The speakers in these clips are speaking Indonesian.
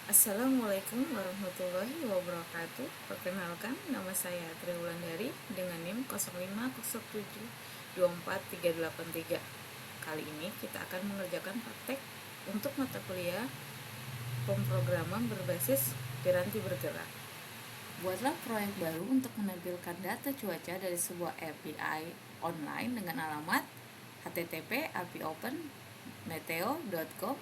Assalamualaikum warahmatullahi wabarakatuh. Perkenalkan, nama saya Tri Wulandari dengan NIM 0507243833. Kali ini kita akan mengerjakan praktek untuk mata kuliah pemrograman berbasis piranti bergerak. Buatlah proyek baru untuk menampilkan data cuaca dari sebuah API online dengan alamat http://apiopen.meteo.com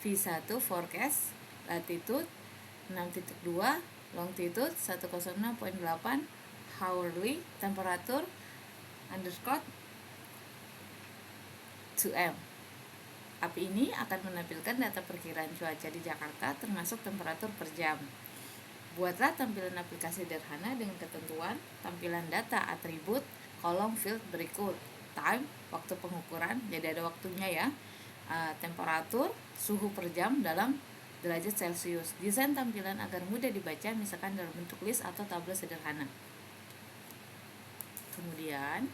V1 forecast latitude 6.2 longitude 106.8 hourly temperature underscore 2M. API ini akan menampilkan data perkiraan cuaca di Jakarta termasuk temperatur per jam. Buatlah tampilan aplikasi sederhana dengan ketentuan tampilan data atribut kolom field berikut: time, waktu pengukuran, jadi ada waktunya ya, temperatur, suhu per jam dalam derajat Celcius. Desain tampilan agar mudah dibaca, misalkan dalam bentuk list atau tabel sederhana. Kemudian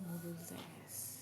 modul tes.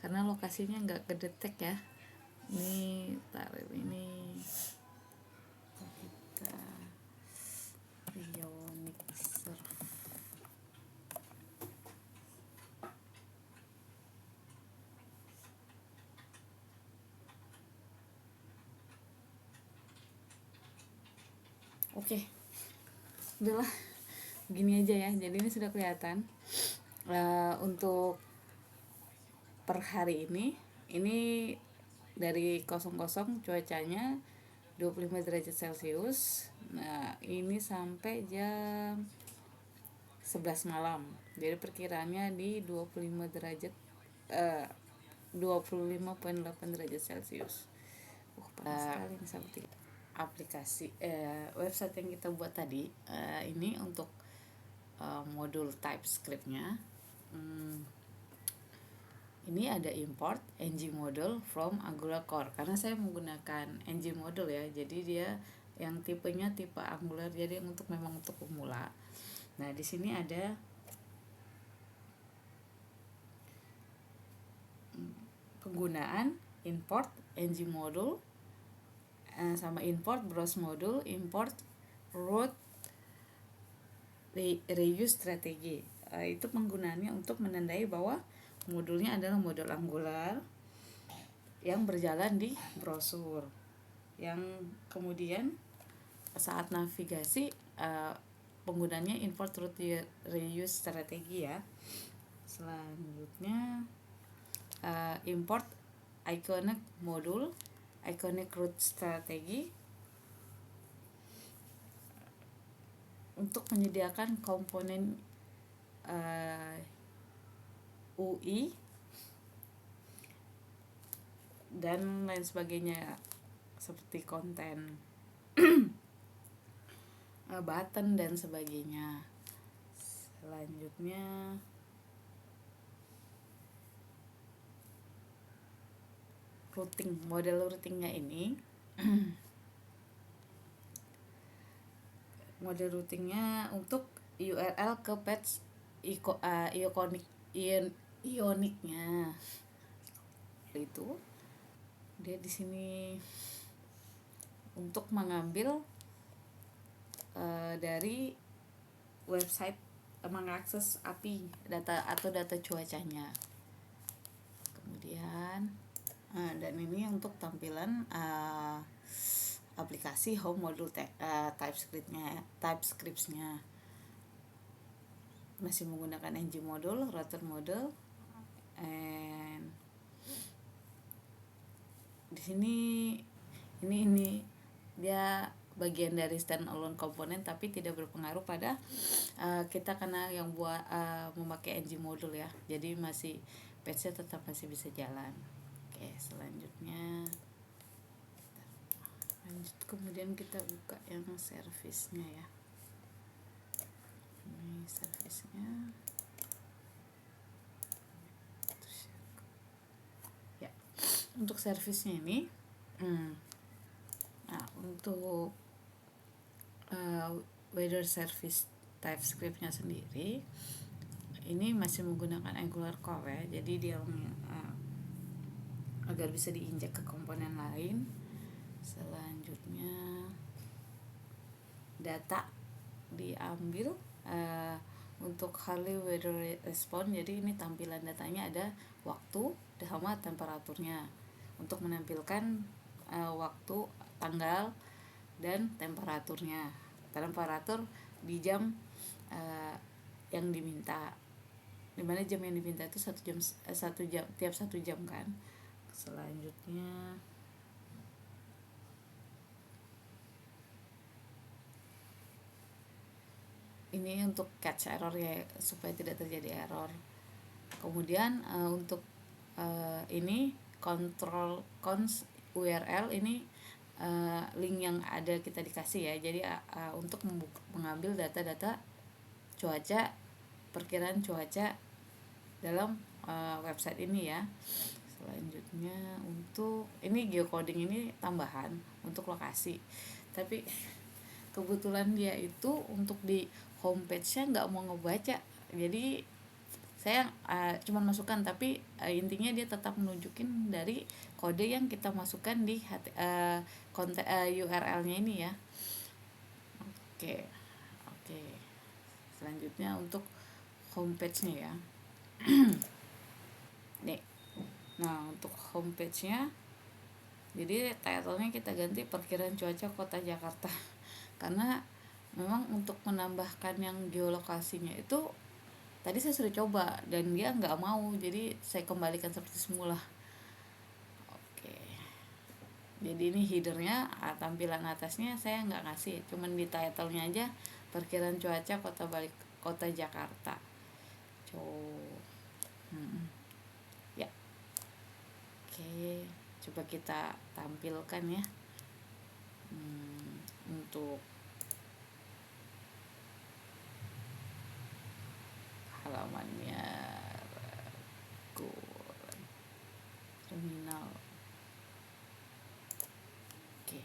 karena lokasinya nggak kedetek ya. Ini tarif ini kita Ionic Surf. Oke, udahlah gini aja ya. Jadi ini sudah kelihatan untuk per hari ini dari 00 cuacanya 25 derajat Celcius. Nah ini sampai jam 11 malam, jadi perkiraannya di 25 derajat 25,8 derajat Celcius. Panas sekali nih seperti aplikasi website yang kita buat tadi. Ini untuk modul TypeScript-nya. Ini ada import ng module from Angular Core, karena saya menggunakan ng module ya, jadi dia yang tipenya tipe Angular, jadi memang untuk pemula. Nah di sini ada penggunaan import ng module sama import browse module, import root reuse strategi. Itu penggunaannya untuk menandai bahwa modulnya adalah modul Angular yang berjalan di browser, yang kemudian saat navigasi penggunanya import root reuse strategi ya. Selanjutnya import iconic module, iconic root strategi untuk menyediakan komponen UI dan lain sebagainya seperti konten button dan sebagainya. Selanjutnya routing, model routingnya ini model routingnya untuk URL ke page ionicnya itu dia di sini untuk mengambil dari website, mengakses API data atau data cuacanya. Kemudian dan ini untuk tampilan aplikasi home module TypeScript-nya masih menggunakan ng module, router module, and di sini ini dia bagian dari standalone komponen, tapi tidak berpengaruh pada kita karena yang buat memakai ng module ya, jadi masih page-nya tetap masih bisa jalan. Oke, selanjutnya kemudian kita buka yang servisnya ya. Ini servisnya ya. Untuk servisnya ini nah untuk weather service TypeScript-nya sendiri ini masih menggunakan Angular Core ya, jadi dia agar bisa diinjak ke komponen lain. Selanjutnya data diambil untuk Harley Weather Response, jadi ini tampilan datanya ada waktu sama temperaturnya untuk menampilkan waktu, tanggal, dan temperaturnya. Temperatur di jam yang diminta, dimana jam yang diminta itu 1 jam tiap 1 jam kan. Selanjutnya ini untuk catch error ya, supaya tidak terjadi error. Kemudian untuk ini control cons URL ini link yang ada kita dikasih ya, jadi untuk mengambil data-data cuaca, perkiraan cuaca dalam website ini ya. Selanjutnya untuk ini geocoding ini tambahan untuk lokasi, tapi kebetulan dia itu untuk di homepage-nya nggak mau ngebaca, jadi saya cuman masukkan, tapi intinya dia tetap menunjukin dari kode yang kita masukkan di URL-nya ini ya. Oke. Selanjutnya untuk homepage-nya ya. Nih. Nah, untuk homepage-nya, jadi title-nya kita ganti perkiraan cuaca kota Jakarta. Karena memang untuk menambahkan yang geolokasinya itu tadi saya sudah coba dan dia nggak mau, jadi saya kembalikan seperti semula. Oke. Jadi ini headernya, tampilan atasnya saya nggak ngasih, cuman di title-nya aja perkiraan cuaca kota Jakarta. Ya. Oke, coba kita tampilkan ya. Untuk halamannya terminal. Oke.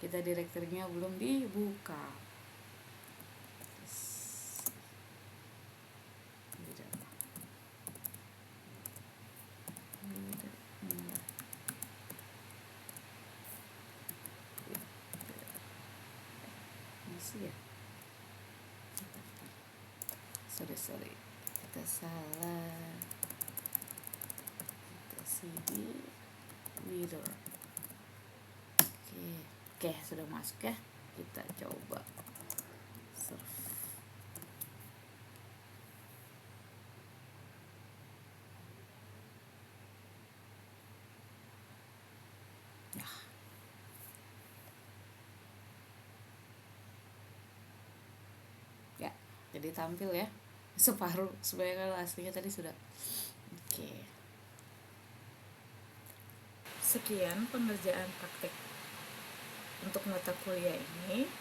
Kita direkturnya belum dibuka. Ya, sorry kita salah, kita cd reader. Oke, sudah masuk ya, kita coba serve. Ya, jadi tampil ya separuh, sebenarnya kalau aslinya tadi sudah. Oke. Sekian pengerjaan praktek untuk mata kuliah ini.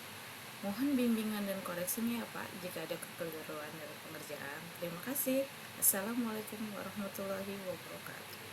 Mohon bimbingan dan koreksinya ya Pak jika ada kekeliruan dalam pengerjaan. Terima kasih. Assalamualaikum warahmatullahi wabarakatuh.